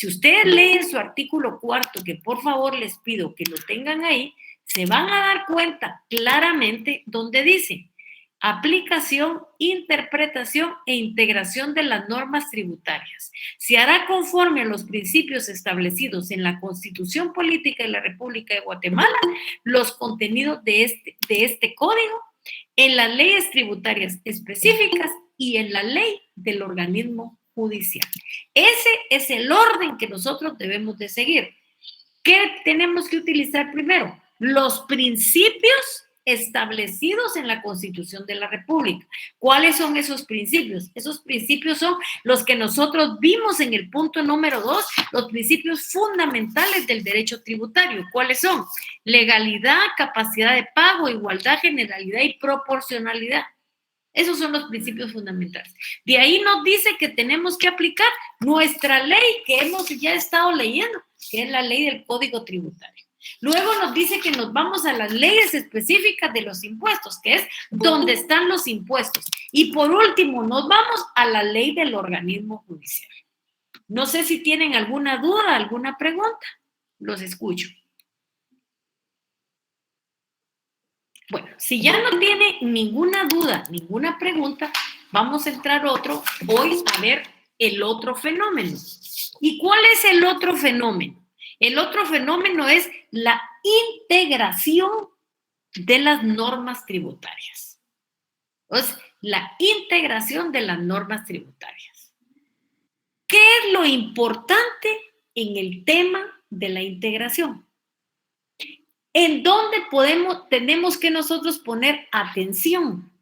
Si ustedes leen su artículo 4, que por favor les pido que lo tengan ahí, se van a dar cuenta claramente donde dice aplicación, interpretación e integración de las normas tributarias. Se hará conforme a los principios establecidos en la Constitución Política de la República de Guatemala, los contenidos de este código, en las leyes tributarias específicas y en la ley del organismo judicial. Ese es el orden que nosotros debemos de seguir. ¿Qué tenemos que utilizar primero? Los principios establecidos en la Constitución de la República. ¿Cuáles son esos principios? Esos principios son los que nosotros vimos en el punto número 2, los principios fundamentales del derecho tributario. ¿Cuáles son? Legalidad, capacidad de pago, igualdad, generalidad y proporcionalidad. Esos son los principios fundamentales. De ahí nos dice que tenemos que aplicar nuestra ley que hemos ya estado leyendo, que es la ley del Código Tributario. Luego nos dice que nos vamos a las leyes específicas de los impuestos, que es donde están los impuestos. Y por último, nos vamos a la ley del organismo judicial. No sé si tienen alguna duda, alguna pregunta. Los escucho. Bueno, si ya no tiene ninguna duda, ninguna pregunta, vamos a entrar hoy a ver el otro fenómeno. ¿Y cuál es el otro fenómeno? El otro fenómeno es la integración de las normas tributarias. Entonces, la integración de las normas tributarias. ¿Qué es lo importante en el tema de la integración? ¿En dónde tenemos que nosotros poner atención?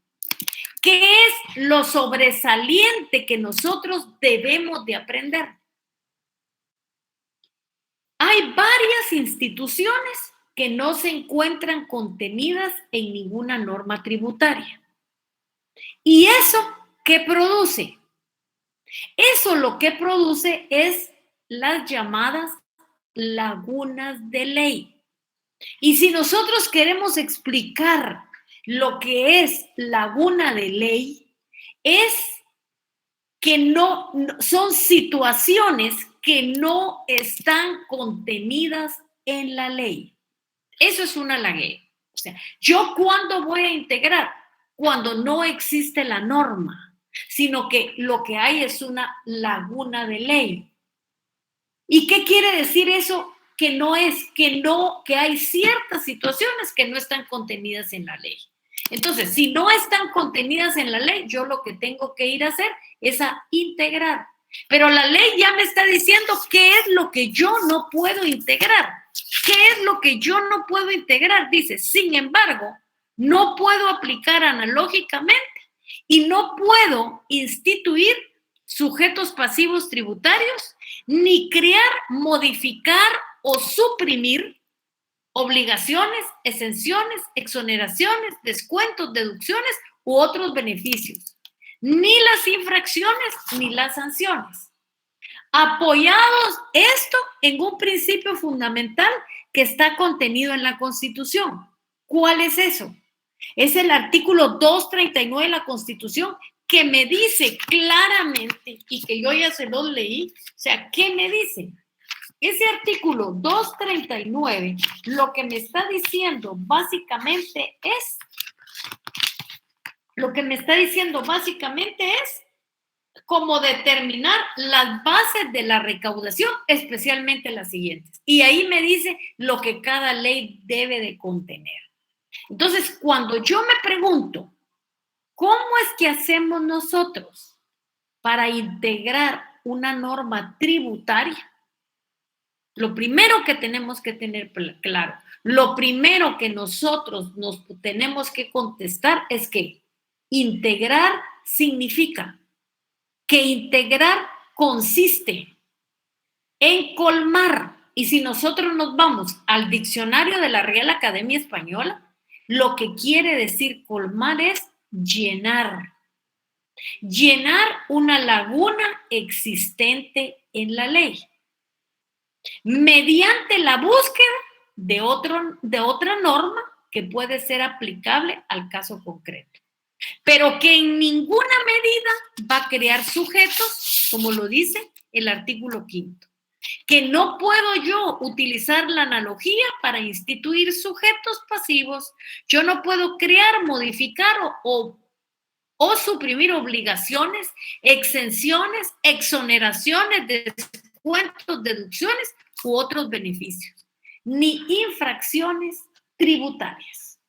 ¿Qué es lo sobresaliente que nosotros debemos de aprender? Hay varias instituciones que no se encuentran contenidas en ninguna norma tributaria. ¿Y eso qué produce? Eso lo que produce es las llamadas lagunas de ley. Y si nosotros queremos explicar lo que es laguna de ley, es que no son situaciones que no están contenidas en la ley. Eso es una ley. O sea, ¿yo cuándo voy a integrar? Cuando no existe la norma, sino que lo que hay es una laguna de ley. ¿Y qué quiere decir eso? Que hay ciertas situaciones que no están contenidas en la ley. Entonces, si no están contenidas en la ley, yo lo que tengo que ir a hacer es a integrar. Pero la ley ya me está diciendo qué es lo que yo no puedo integrar. ¿Qué es lo que yo no puedo integrar? Dice, sin embargo, no puedo aplicar analógicamente y no puedo instituir sujetos pasivos tributarios, ni crear, modificar o suprimir obligaciones, exenciones, exoneraciones, descuentos, deducciones u otros beneficios, ni las infracciones ni las sanciones. Apoyados esto en un principio fundamental que está contenido en la Constitución. ¿Cuál es eso? Es el artículo 239 de la Constitución que me dice claramente, y que yo ya se los leí, o sea, ¿qué me dice? Ese artículo 239 lo que me está diciendo básicamente es cómo determinar las bases de la recaudación, especialmente las siguientes. Y ahí me dice lo que cada ley debe de contener. Entonces, cuando yo me pregunto, ¿cómo es que hacemos nosotros para integrar una norma tributaria? Lo primero que tenemos que tener claro, lo primero que nosotros nos tenemos que contestar es que integrar significa que integrar consiste en colmar. Y si nosotros nos vamos al diccionario de la Real Academia Española, lo que quiere decir colmar es llenar. Llenar una laguna existente en la ley, mediante la búsqueda de otra norma que puede ser aplicable al caso concreto, pero que en ninguna medida va a crear sujetos, como lo dice el artículo 5. que no puedo yo utilizar la analogía para instituir sujetos pasivos. Yo no puedo crear, modificar o suprimir obligaciones, exenciones, exoneraciones, descuentos, deducciones u otros beneficios, ni infracciones tributarias.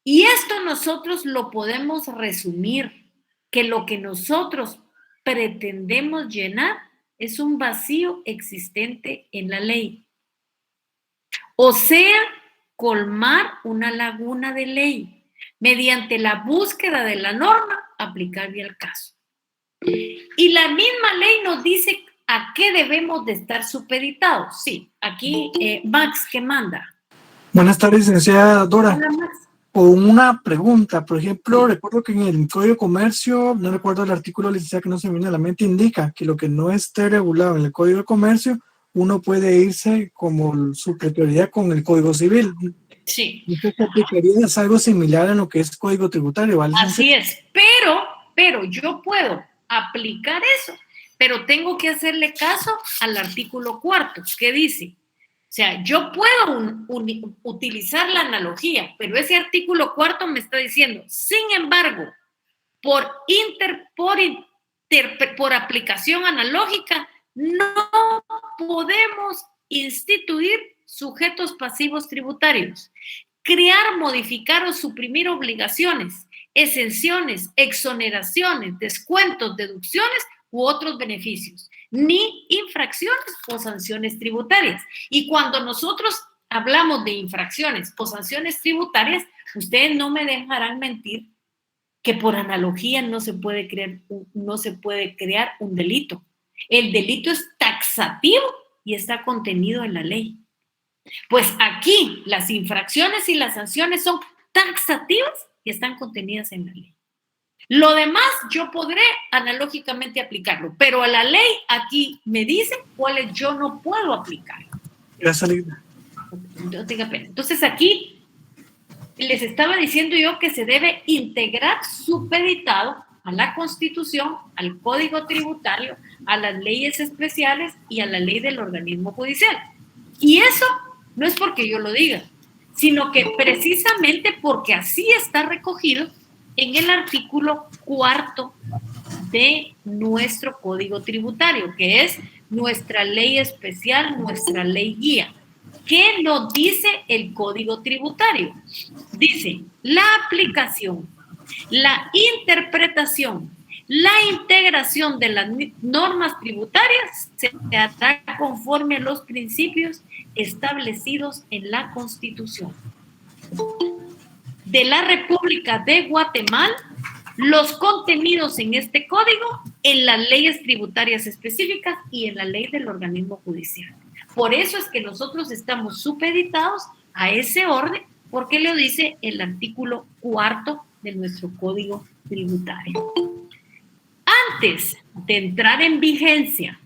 Y esto nosotros lo podemos resumir, que lo que nosotros pretendemos llenar es un vacío existente en la ley. O sea, colmar una laguna de ley mediante la búsqueda de la norma aplicable al caso. Y la misma ley nos dice a qué debemos de estar supeditados. Sí, aquí Max, ¿qué manda? Buenas tardes, licenciada Dora. Hola, Max. O una pregunta, por ejemplo, recuerdo que en el Código de Comercio, no recuerdo el artículo, licenciada, que no se me viene a la mente, indica que lo que no esté regulado en el Código de Comercio, uno puede irse como su prioridad con el Código Civil. Sí. ¿Usted aplicaría es algo similar a lo que es Código Tributario, ¿vale? Así es, pero yo puedo aplicar eso, pero tengo que hacerle caso al artículo 4, que dice, o sea, yo puedo utilizar la analogía, pero ese artículo 4 me está diciendo, sin embargo, por aplicación analógica, no podemos instituir sujetos pasivos tributarios, crear, modificar o suprimir obligaciones, exenciones, exoneraciones, descuentos, deducciones u otros beneficios, ni infracciones o sanciones tributarias. Y cuando nosotros hablamos de infracciones o sanciones tributarias, ustedes no me dejarán mentir que por analogía no se puede crear un delito. El delito es taxativo y está contenido en la ley. Pues aquí las infracciones y las sanciones son taxativas y están contenidas en la ley. Lo demás yo podré analógicamente aplicarlo, pero a la ley aquí me dice cuáles yo no puedo aplicar. Gracias, Lina. No tenga pena. Entonces aquí les estaba diciendo yo que se debe integrar supeditado a la Constitución, al Código Tributario, a las leyes especiales y a la ley del organismo judicial. Y eso no es porque yo lo diga, sino que precisamente porque así está recogido en el artículo 4 de nuestro Código Tributario, que es nuestra ley especial, nuestra ley guía. ¿Qué nos dice el Código Tributario? Dice, la aplicación, la interpretación, la integración de las normas tributarias se hará conforme a los principios establecidos en la Constitución de la República de Guatemala, los contenidos en este código, en las leyes tributarias específicas y en la ley del organismo judicial. Por eso es que nosotros estamos supeditados a ese orden, porque lo dice el artículo 4 de nuestro Código Tributario. Antes de entrar en vigencia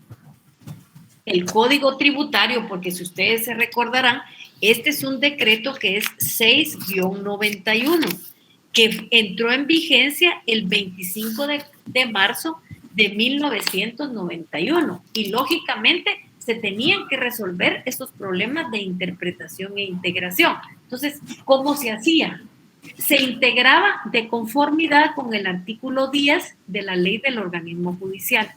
el Código Tributario, porque si ustedes se recordarán, este es un decreto que es 6-91, que entró en vigencia el 25 de marzo de 1991. Y lógicamente se tenían que resolver estos problemas de interpretación e integración. Entonces, ¿cómo se hacía? Se integraba de conformidad con el artículo 10 de la ley del organismo judicial,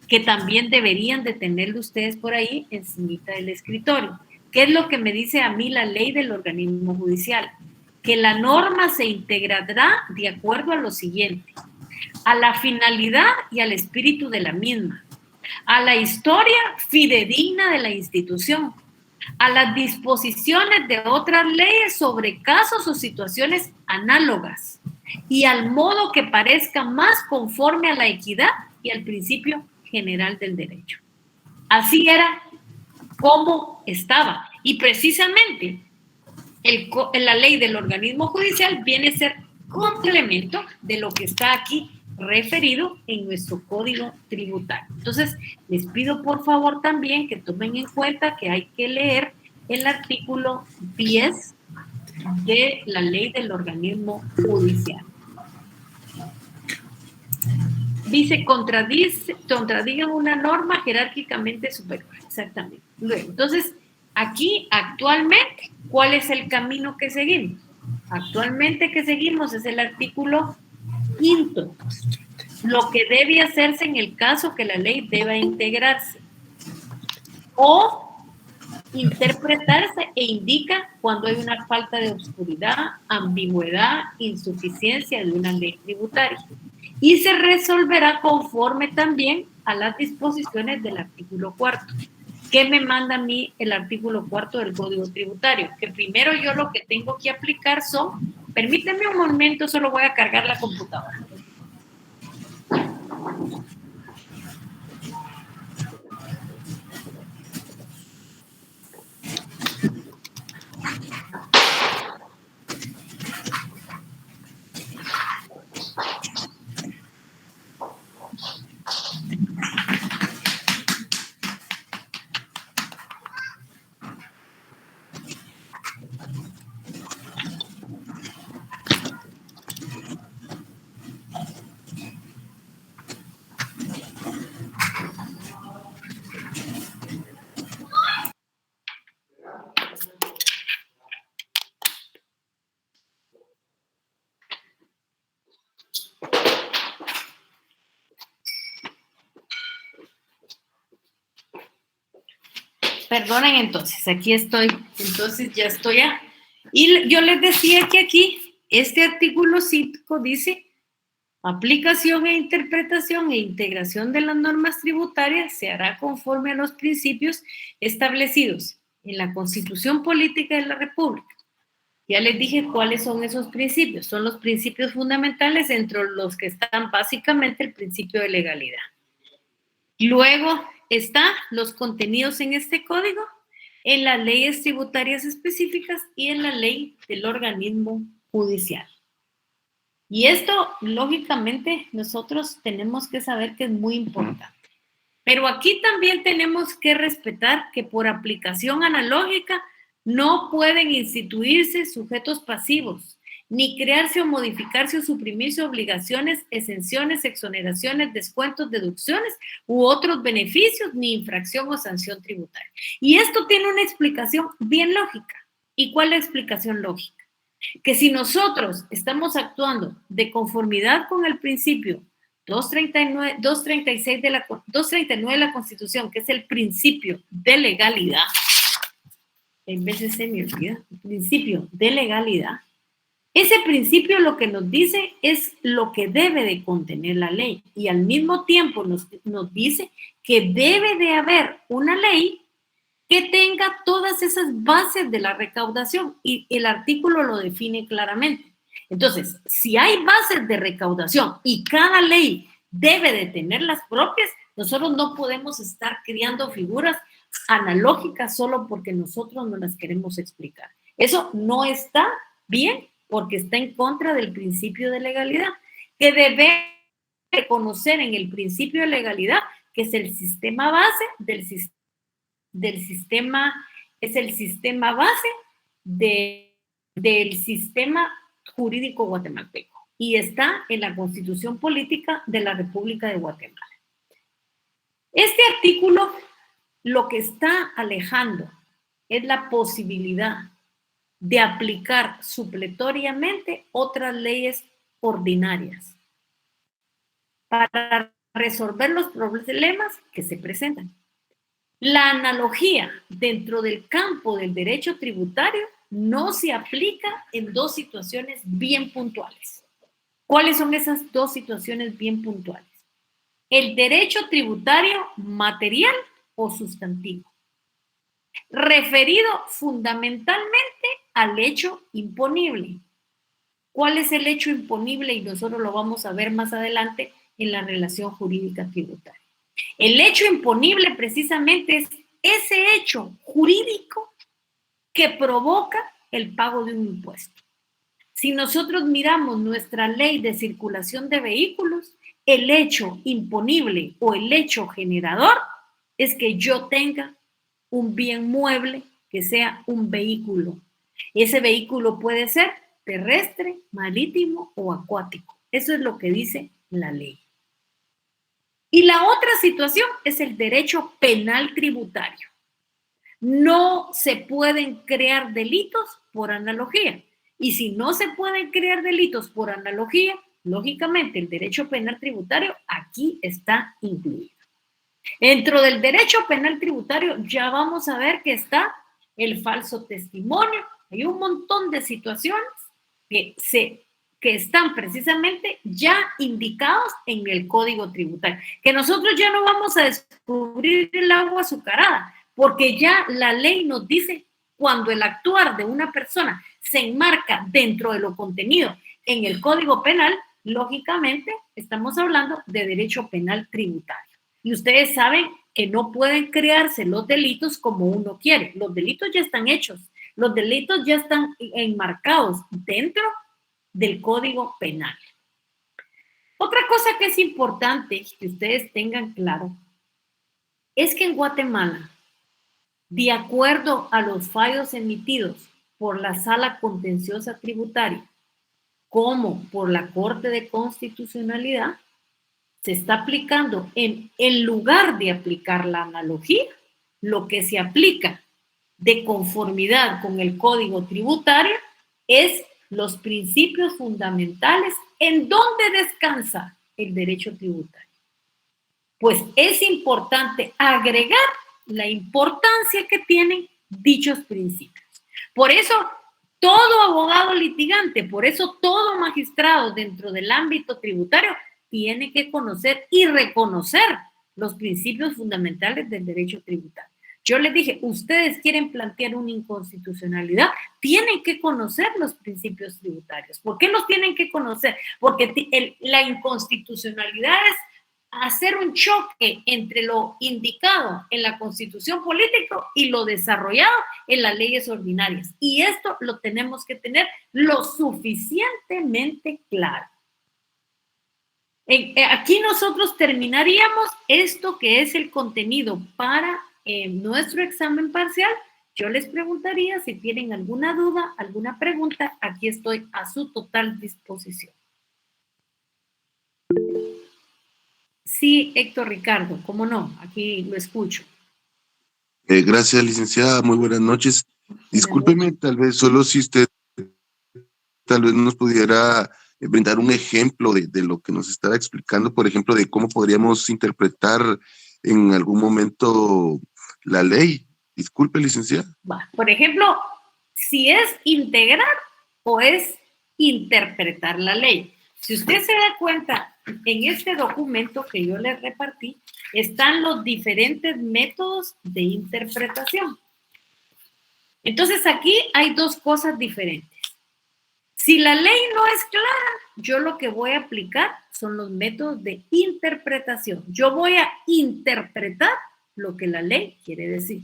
que también deberían de tenerlo ustedes por ahí encimita del escritorio. ¿Qué es lo que me dice a mí la ley del organismo judicial? Que la norma se integrará de acuerdo a lo siguiente: a la finalidad y al espíritu de la misma, a la historia fidedigna de la institución, a las disposiciones de otras leyes sobre casos o situaciones análogas y al modo que parezca más conforme a la equidad y al principio general del derecho. Así era como estaba. Y precisamente la ley del organismo judicial viene a ser complemento de lo que está aquí referido en nuestro Código Tributario. Entonces, les pido por favor también que tomen en cuenta que hay que leer el artículo 10 de la ley del organismo judicial. Dice, contradigan una norma jerárquicamente superior. Exactamente. Luego, entonces, aquí, actualmente, ¿cuál es el camino que seguimos? Actualmente que seguimos es el artículo 5. Lo que debe hacerse en el caso que la ley deba integrarse o interpretarse e indica cuando hay una falta de oscuridad, ambigüedad, insuficiencia de una ley tributaria. Y se resolverá conforme también a las disposiciones del artículo 4. ¿Qué me manda a mí el artículo 4 del Código Tributario? Que primero yo lo que tengo que aplicar son, permíteme un momento, solo voy a cargar la computadora. Perdonen entonces, aquí estoy, entonces ya estoy ya. Y yo les decía que aquí, este artículo 5 dice, aplicación e interpretación e integración de las normas tributarias se hará conforme a los principios establecidos en la Constitución Política de la República. Ya les dije cuáles son esos principios. Son los principios fundamentales, entre los que están básicamente el principio de legalidad. Luego están los contenidos en este código, en las leyes tributarias específicas y en la ley del organismo judicial. Y esto, lógicamente, nosotros tenemos que saber que es muy importante. Pero aquí también tenemos que respetar que por aplicación analógica no pueden instituirse sujetos pasivos, ni crearse o modificarse o suprimirse obligaciones, exenciones, exoneraciones, descuentos, deducciones u otros beneficios, ni infracción o sanción tributaria. Y esto tiene una explicación bien lógica. ¿Y cuál es la explicación lógica? Que si nosotros estamos actuando de conformidad con el principio 239 de la Constitución, que es el principio de legalidad, en veces se me olvida, el principio de legalidad, ese principio lo que nos dice es lo que debe de contener la ley y al mismo tiempo nos dice que debe de haber una ley que tenga todas esas bases de la recaudación y el artículo lo define claramente. Entonces, si hay bases de recaudación y cada ley debe de tener las propias, nosotros no podemos estar creando figuras analógicas solo porque nosotros no las queremos explicar. Eso no está bien porque está en contra del principio de legalidad, que debe reconocer en el principio de legalidad que es el sistema base del sistema, es el sistema base del sistema jurídico guatemalteco y está en la Constitución Política de la República de Guatemala. Este artículo lo que está alejando es la posibilidad de aplicar supletoriamente otras leyes ordinarias para resolver los problemas que se presentan. La analogía dentro del campo del derecho tributario no se aplica en dos situaciones bien puntuales. ¿Cuáles son esas dos situaciones bien puntuales? El derecho tributario material o sustantivo, referido fundamentalmente al hecho imponible. ¿Cuál es el hecho imponible? Y nosotros lo vamos a ver más adelante en la relación jurídica tributaria. El hecho imponible precisamente es ese hecho jurídico que provoca el pago de un impuesto. Si nosotros miramos nuestra ley de circulación de vehículos, el hecho imponible o el hecho generador es que yo tenga un bien mueble que sea un vehículo. Ese vehículo puede ser terrestre, marítimo o acuático. Eso es lo que dice la ley. Y la otra situación es el derecho penal tributario. No se pueden crear delitos por analogía. Y si no se pueden crear delitos por analogía, lógicamente el derecho penal tributario aquí está incluido. Dentro del derecho penal tributario ya vamos a ver que está el falso testimonio. Hay un montón de situaciones que están precisamente ya indicados en el Código Tributario, que nosotros ya no vamos a descubrir el agua azucarada, porque ya la ley nos dice cuando el actuar de una persona se enmarca dentro de lo contenido en el Código Penal, lógicamente estamos hablando de derecho penal tributario. Y ustedes saben que no pueden crearse los delitos como uno quiere. Los delitos ya están hechos, los delitos ya están enmarcados dentro del Código Penal. Otra cosa que es importante que ustedes tengan claro es que en Guatemala, de acuerdo a los fallos emitidos por la Sala Contenciosa Tributaria, como por la Corte de Constitucionalidad, se está aplicando en lugar de aplicar la analogía, lo que se aplica de conformidad con el Código Tributario es los principios fundamentales en donde descansa el derecho tributario. Pues es importante agregar la importancia que tienen dichos principios. Por eso, todo abogado litigante, por eso todo magistrado dentro del ámbito tributario tiene que conocer y reconocer los principios fundamentales del derecho tributario. Yo les dije, ustedes quieren plantear una inconstitucionalidad, tienen que conocer los principios tributarios. ¿Por qué los tienen que conocer? Porque la inconstitucionalidad es hacer un choque entre lo indicado en la Constitución política y lo desarrollado en las leyes ordinarias. Y esto lo tenemos que tener lo suficientemente claro. Aquí nosotros terminaríamos esto que es el contenido para nuestro examen parcial. Yo les preguntaría si tienen alguna duda, alguna pregunta. Aquí estoy a su total disposición. Sí, Héctor Ricardo, cómo no, aquí lo escucho. Gracias, licenciada. Muy buenas noches. Discúlpeme, tal vez solo si usted tal vez nos pudiera brindar un ejemplo de lo que nos estaba explicando, por ejemplo, de cómo podríamos interpretar en algún momento la ley. Disculpe, licenciada. Por ejemplo, si es integrar o es interpretar la ley. Si usted se da cuenta, en este documento que yo les repartí, están los diferentes métodos de interpretación. Entonces, aquí hay dos cosas diferentes. Si la ley no es clara, yo lo que voy a aplicar son los métodos de interpretación. Yo voy a interpretar lo que la ley quiere decir.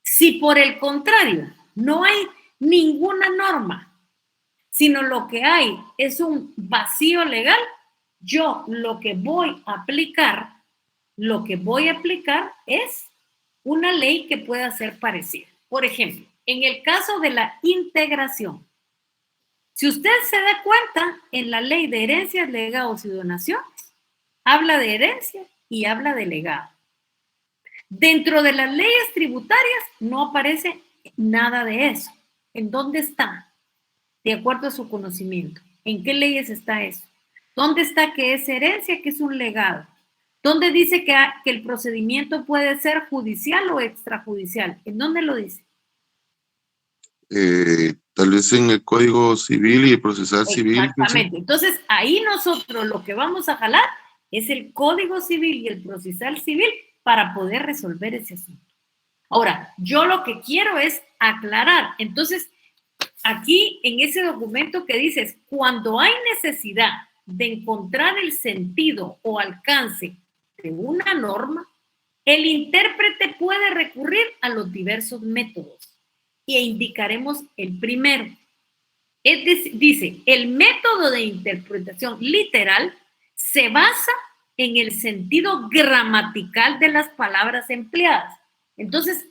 Si por el contrario no hay ninguna norma, sino lo que hay es un vacío legal, yo lo que voy a aplicar es una ley que pueda ser parecida. Por ejemplo, en el caso de la integración, si usted se da cuenta, en la ley de herencias, legados y donaciones, habla de herencia y habla de legado. Dentro de las leyes tributarias no aparece nada de eso. ¿En dónde está? De acuerdo a su conocimiento. ¿En qué leyes está eso? ¿Dónde está que es herencia, que es un legado? ¿Dónde dice que el procedimiento puede ser judicial o extrajudicial? ¿En dónde lo dice? Tal vez en el Código Civil y Procesal Civil. Exactamente. Entonces, ahí nosotros lo que vamos a jalar es el Código Civil y el Procesal Civil para poder resolver ese asunto. Ahora, yo lo que quiero es aclarar. Entonces, aquí en ese documento que dices, cuando hay necesidad de encontrar el sentido o alcance de una norma, el intérprete puede recurrir a los diversos métodos e indicaremos el primero. Dice, el método de interpretación literal se basa en el sentido gramatical de las palabras empleadas. Entonces,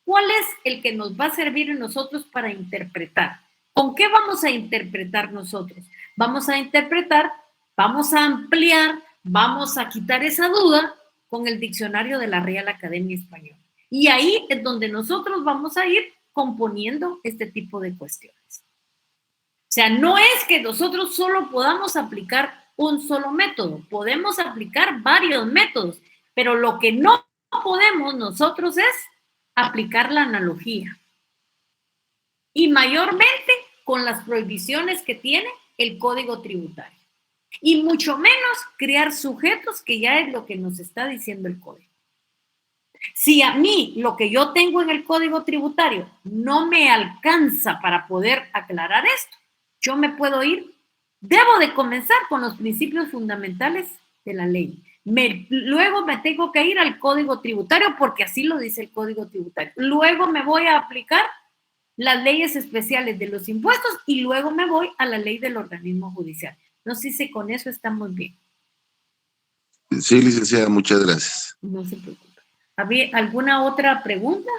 ¿cuál es el que nos va a servir a nosotros para interpretar? ¿Con qué vamos a interpretar nosotros? Vamos a interpretar, vamos a ampliar, vamos a quitar esa duda con el diccionario de la Real Academia Española. Y ahí es donde nosotros vamos a ir componiendo este tipo de cuestiones. O sea, no es que nosotros solo podamos aplicar un solo método, podemos aplicar varios métodos, pero lo que no podemos nosotros es aplicar la analogía. Y mayormente con las prohibiciones que tiene el Código Tributario. Y mucho menos crear sujetos, que ya es lo que nos está diciendo el Código. Si a mí lo que yo tengo en el Código Tributario no me alcanza para poder aclarar esto, yo me puedo ir, debo de comenzar con los principios fundamentales de la ley. Luego me tengo que ir al Código Tributario porque así lo dice el Código Tributario. Luego me voy a aplicar las leyes especiales de los impuestos y luego me voy a la ley del organismo judicial. No sé si con eso estamos bien. Sí, licenciada, muchas gracias. No se preocupe. ¿Había alguna otra pregunta?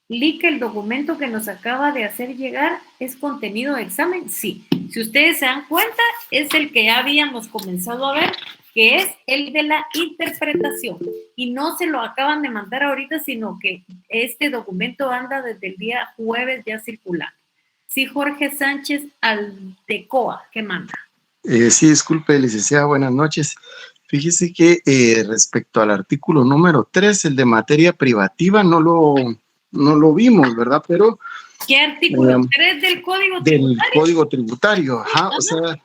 ¿Que el documento que nos acaba de hacer llegar es contenido de examen? Sí. Si ustedes se dan cuenta, es el que ya habíamos comenzado a ver, que es el de la interpretación. Y no se lo acaban de mandar ahorita, sino que este documento anda desde el día jueves ya circulando. Sí, Jorge Sánchez Aldecoa, ¿qué manda? Sí, disculpe, licenciada, buenas noches. Fíjese que respecto al artículo número 3, el de materia privativa, no lo vimos, ¿verdad? Pero... ¿Qué artículo? 3 del Código Tributario. Del Código Tributario, ajá. O sea,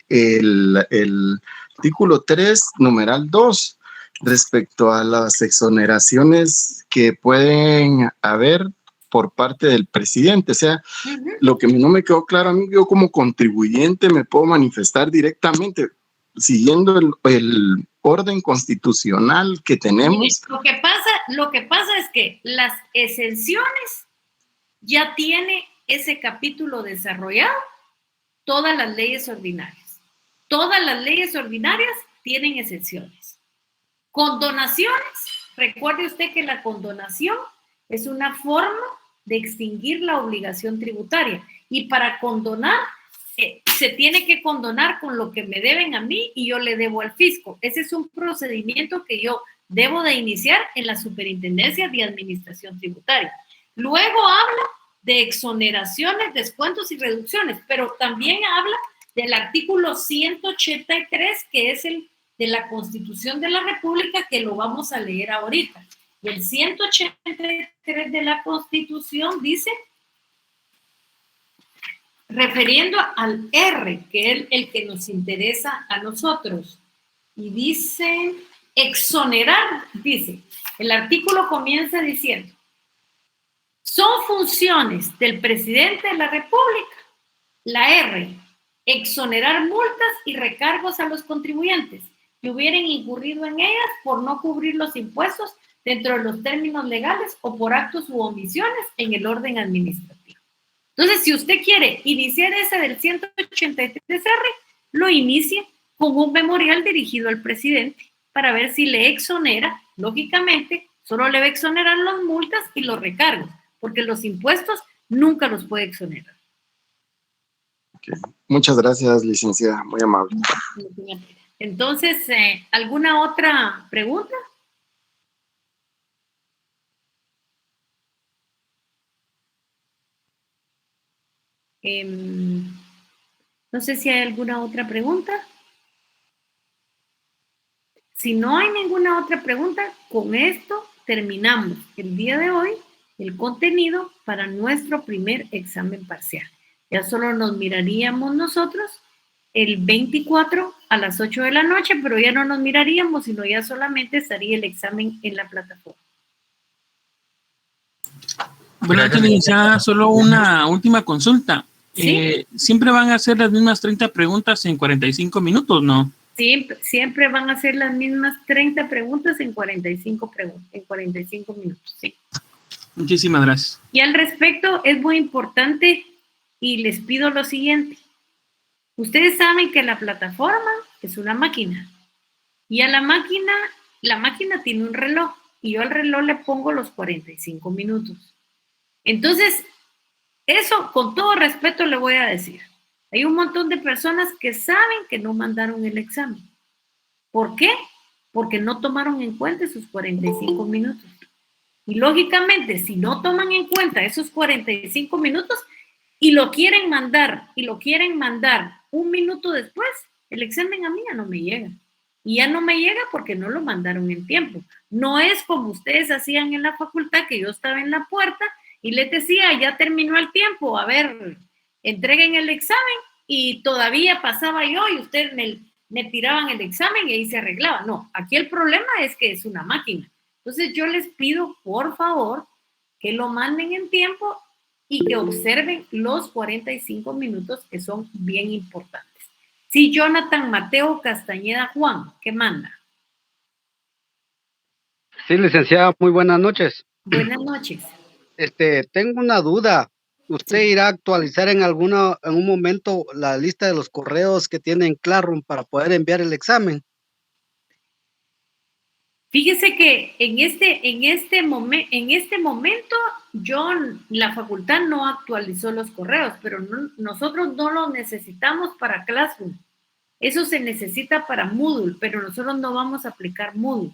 el artículo 3, numeral 2, respecto a las exoneraciones que pueden haber por parte del presidente. O sea, lo que no me quedó claro a mí, yo como contribuyente me puedo manifestar directamente siguiendo el orden constitucional que tenemos. Lo que pasa es que las exenciones ya tiene ese capítulo desarrollado todas las leyes ordinarias. Todas las leyes ordinarias tienen exenciones. Condonaciones, recuerde usted que la condonación es una forma de extinguir la obligación tributaria. Y para condonar, se tiene que condonar con lo que me deben a mí y yo le debo al fisco. Ese es un procedimiento que yo debo de iniciar en la Superintendencia de Administración Tributaria. Luego habla de exoneraciones, descuentos y reducciones, pero también habla del artículo 183, que es el de la Constitución de la República, que lo vamos a leer ahorita. Y el 183 de la Constitución dice, refiriendo al R, que es el que nos interesa a nosotros, y dice exonerar, dice, el artículo comienza diciendo, son funciones del presidente de la República, la R, exonerar multas y recargos a los contribuyentes que hubieran incurrido en ellas por no cubrir los impuestos dentro de los términos legales o por actos u omisiones en el orden administrativo. Entonces, si usted quiere iniciar ese del 183R, lo inicie con un memorial dirigido al presidente para ver si le exonera. Lógicamente, solo le va a exonerar las multas y los recargos, porque los impuestos nunca los puede exonerar. Okay. Muchas gracias, licenciada, muy amable. Entonces, ¿alguna otra pregunta? No sé si hay alguna otra pregunta. Si no hay ninguna otra pregunta, con esto terminamos el día de hoy el contenido para nuestro primer examen parcial. Ya solo nos miraríamos nosotros el 24 a las 8 de la noche, pero ya no nos miraríamos, sino ya solamente estaría el examen en la plataforma. Bueno, licenciada, solo una última consulta. ¿Sí? ¿Siempre van a hacer las mismas 30 preguntas en 45 minutos, no? Siempre van a hacer las mismas 30 preguntas en 45 minutos, sí. Muchísimas gracias. Y al respecto, es muy importante y les pido lo siguiente. Ustedes saben que la plataforma es una máquina y a la máquina tiene un reloj y yo al reloj le pongo los 45 minutos. Entonces, eso con todo respeto le voy a decir. Hay un montón de personas que saben que no mandaron el examen. ¿Por qué? Porque no tomaron en cuenta esos 45 minutos. Y lógicamente, si no toman en cuenta esos 45 minutos y lo quieren mandar un minuto después, el examen a mí ya no me llega. Y ya no me llega porque no lo mandaron en tiempo. No es como ustedes hacían en la facultad, que yo estaba en la puerta y les decía, ya terminó el tiempo, a ver, entreguen el examen, y todavía pasaba yo y ustedes me tiraban el examen y ahí se arreglaba. No, aquí el problema es que es una máquina. Entonces yo les pido, por favor, que lo manden en tiempo y que observen los 45 minutos, que son bien importantes. Sí, Jonathan Mateo Castañeda Juan, ¿qué manda? Sí, licenciada, muy buenas noches. Buenas noches. Tengo una duda. ¿Usted Sí. irá a actualizar en un momento la lista de los correos que tiene en Classroom para poder enviar el examen? Fíjese que en este momento la facultad no actualizó los correos, pero nosotros no los necesitamos para Classroom. Eso se necesita para Moodle, pero nosotros no vamos a aplicar Moodle.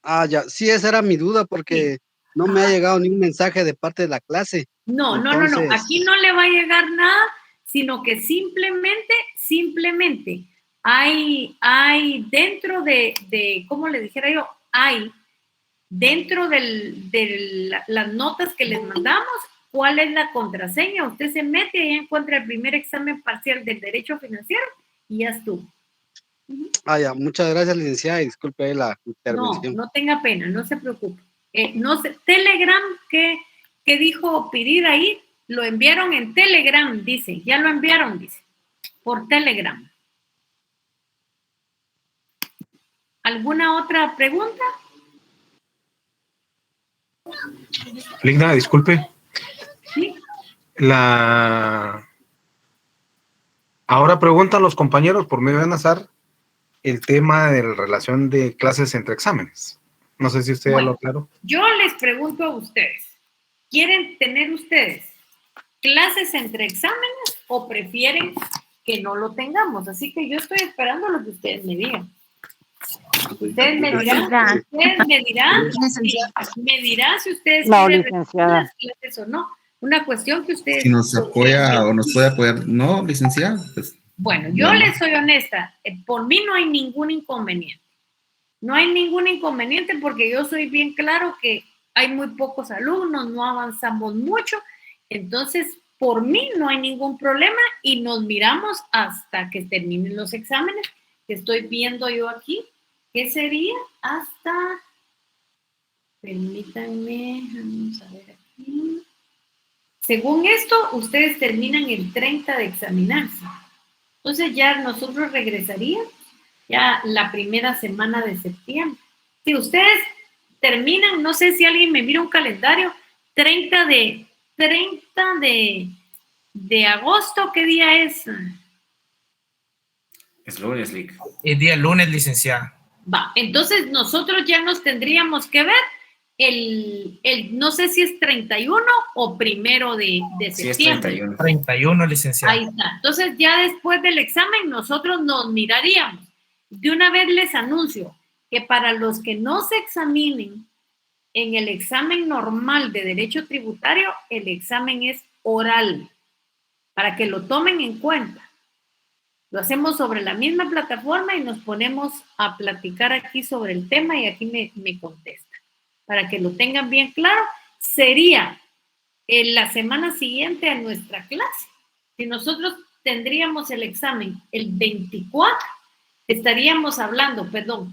Ah, ya, sí, esa era mi duda porque no me ha llegado ningún mensaje de parte de la clase. No. Aquí no le va a llegar nada, sino que simplemente hay dentro de, ¿cómo le dijera yo? Hay dentro de las notas que les mandamos, ¿cuál es la contraseña? Usted se mete y encuentra el primer examen parcial del derecho financiero y ya estuvo. Ah, ya, muchas gracias, licenciada, y disculpe ahí la intervención. No tenga pena, no se preocupe. Telegram, ¿qué dijo Pirir ahí? Lo enviaron en Telegram, dice. Ya lo enviaron, dice. Por Telegram. ¿Alguna otra pregunta? Ligna, disculpe. Sí. Ahora preguntan los compañeros por medio de Nazar el tema de la relación de clases entre exámenes. No sé si usted ya lo aclaró. Yo les pregunto a ustedes, ¿quieren tener ustedes clases entre exámenes o prefieren que no lo tengamos? Así que yo estoy esperando lo que ustedes me digan. Ustedes me dirán si ustedes quieren las clases o no. Una cuestión que ustedes... Si nos apoya o nos puede apoyar, ¿no, licenciada? Pues, bueno, yo les soy honesta, por mí no hay ningún inconveniente. No hay ningún inconveniente porque yo soy bien claro que hay muy pocos alumnos, no avanzamos mucho, entonces por mí no hay ningún problema y nos miramos hasta que terminen los exámenes, que estoy viendo yo aquí, que sería hasta, permítanme, vamos a ver aquí. Según esto, ustedes terminan el 30 de examinarse. Entonces ya nosotros regresaríamos ya la primera semana de septiembre. Si ustedes terminan, no sé si alguien me mira un calendario, 30 de agosto, ¿qué día es? Es lunes, Lic. El día lunes, licenciada. Va, entonces nosotros ya nos tendríamos que ver no sé si es 31 o 1 de septiembre. Sí, es 31. 31, licenciada. Ahí está. Entonces ya después del examen nosotros nos miraríamos. De una vez les anuncio que para los que no se examinen en el examen normal de derecho tributario, el examen es oral, para que lo tomen en cuenta. Lo hacemos sobre la misma plataforma y nos ponemos a platicar aquí sobre el tema y aquí me contesta. Para que lo tengan bien claro, sería en la semana siguiente a nuestra clase. Si nosotros tendríamos el examen el 24, estaríamos hablando,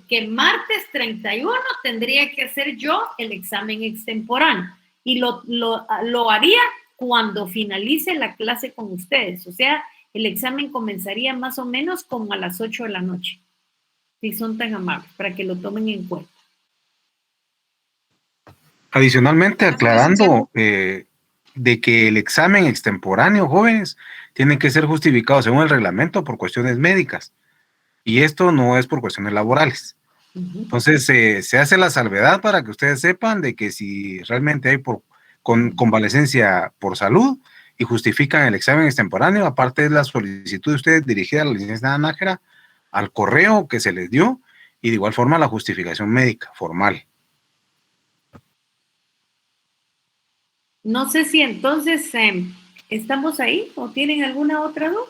que martes 31 tendría que hacer yo el examen extemporáneo y lo haría cuando finalice la clase con ustedes. O sea, el examen comenzaría más o menos como a las 8 de la noche, si son tan amables, para que lo tomen en cuenta. Adicionalmente, aclarando de que el examen extemporáneo, jóvenes, tiene que ser justificado según el reglamento por cuestiones médicas. Y esto no es por cuestiones laborales. Entonces, se hace la salvedad para que ustedes sepan de que si realmente hay convalecencia por salud, y justifican el examen extemporáneo. Aparte de la solicitud de ustedes dirigida a la licenciada Nájera, al correo que se les dio, y de igual forma la justificación médica formal. No sé si entonces estamos ahí o tienen alguna otra duda.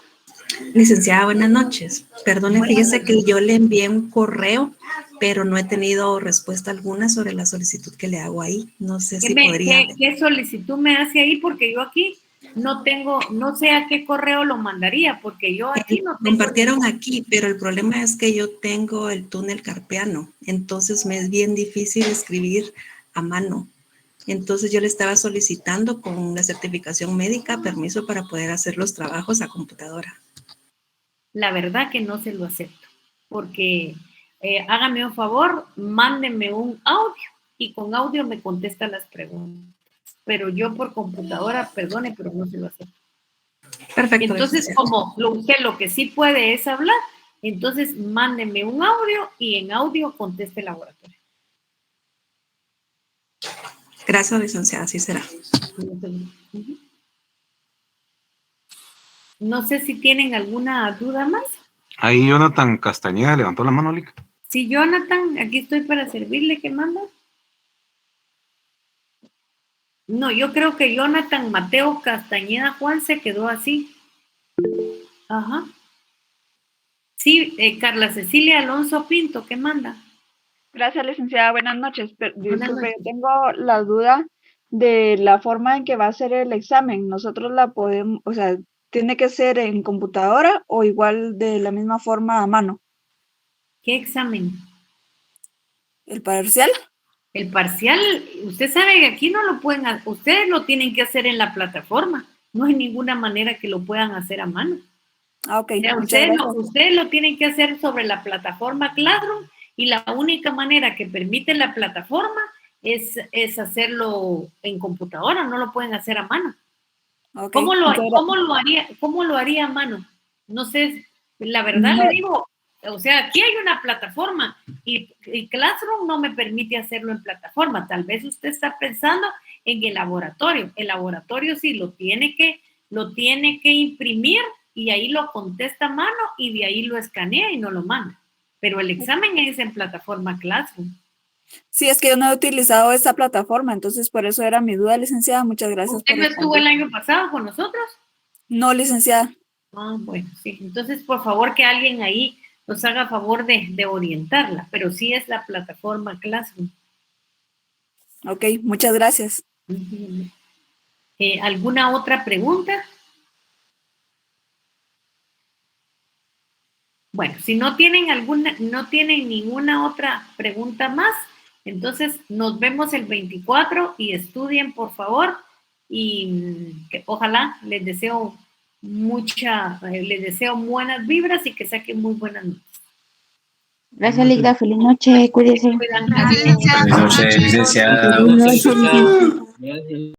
Licenciada, buenas noches. Perdone, fíjese que yo le envié un correo, pero no he tenido respuesta alguna sobre la solicitud que le hago ahí. No sé si podría... ¿Qué solicitud me hace ahí? Porque yo aquí no tengo, no sé a qué correo lo mandaría, porque yo aquí no tengo... Compartieron aquí, pero el problema es que yo tengo el túnel carpiano, entonces me es bien difícil escribir a mano. Entonces yo le estaba solicitando con la certificación médica permiso para poder hacer los trabajos a computadora. La verdad que no se lo acepto, porque hágame un favor, mándeme un audio y con audio me contesta las preguntas. Pero yo por computadora, perdone, pero no se lo acepto. Perfecto. Entonces, como usted lo que sí puede es hablar, entonces mándeme un audio y en audio conteste el laboratorio. Gracias, licenciada, así será. No sé si tienen alguna duda más. Ahí Jonathan Castañeda levantó la mano, Lic. Sí, Jonathan, aquí estoy para servirle. ¿Qué manda? No, yo creo que Jonathan Mateo Castañeda Juan se quedó así. Ajá. Sí, Carla Cecilia Alonso Pinto, ¿qué manda? Gracias, licenciada. Buenas noches. Buenas noches. Yo tengo la duda de la forma en que va a ser el examen. Nosotros la podemos, o sea, ¿tiene que ser en computadora o igual de la misma forma a mano? ¿Qué examen? ¿El parcial? El parcial, usted sabe que aquí no lo pueden hacer, ustedes lo tienen que hacer en la plataforma. No hay ninguna manera que lo puedan hacer a mano. Ah, ok. Ustedes lo tienen que hacer sobre la plataforma Classroom y la única manera que permite la plataforma es hacerlo en computadora, no lo pueden hacer a mano. Okay. ¿Cómo lo haría a mano? No sé, la verdad le digo, o sea, aquí hay una plataforma y Classroom no me permite hacerlo en plataforma. Tal vez usted está pensando en el laboratorio. El laboratorio sí lo tiene que imprimir y ahí lo contesta a mano y de ahí lo escanea y no lo manda. Pero el examen es en plataforma Classroom. Sí, es que yo no he utilizado esa plataforma, entonces por eso era mi duda, licenciada. Muchas gracias. ¿Usted no estuvo el año pasado con nosotros? No, licenciada. Ah, bueno, sí. Entonces, por favor, que alguien ahí nos haga favor de orientarla, pero sí es la plataforma Classroom. Ok, muchas gracias. ¿Alguna otra pregunta? Bueno, si no tienen ninguna otra pregunta más, entonces nos vemos el 24 y estudien, por favor, y ojalá les deseo buenas vibras y que saquen muy buenas noches. Gracias, Ligda. Feliz noche. Cuídese. Gracias, Feliz noche, licenciada. Feliz noche, licenciada.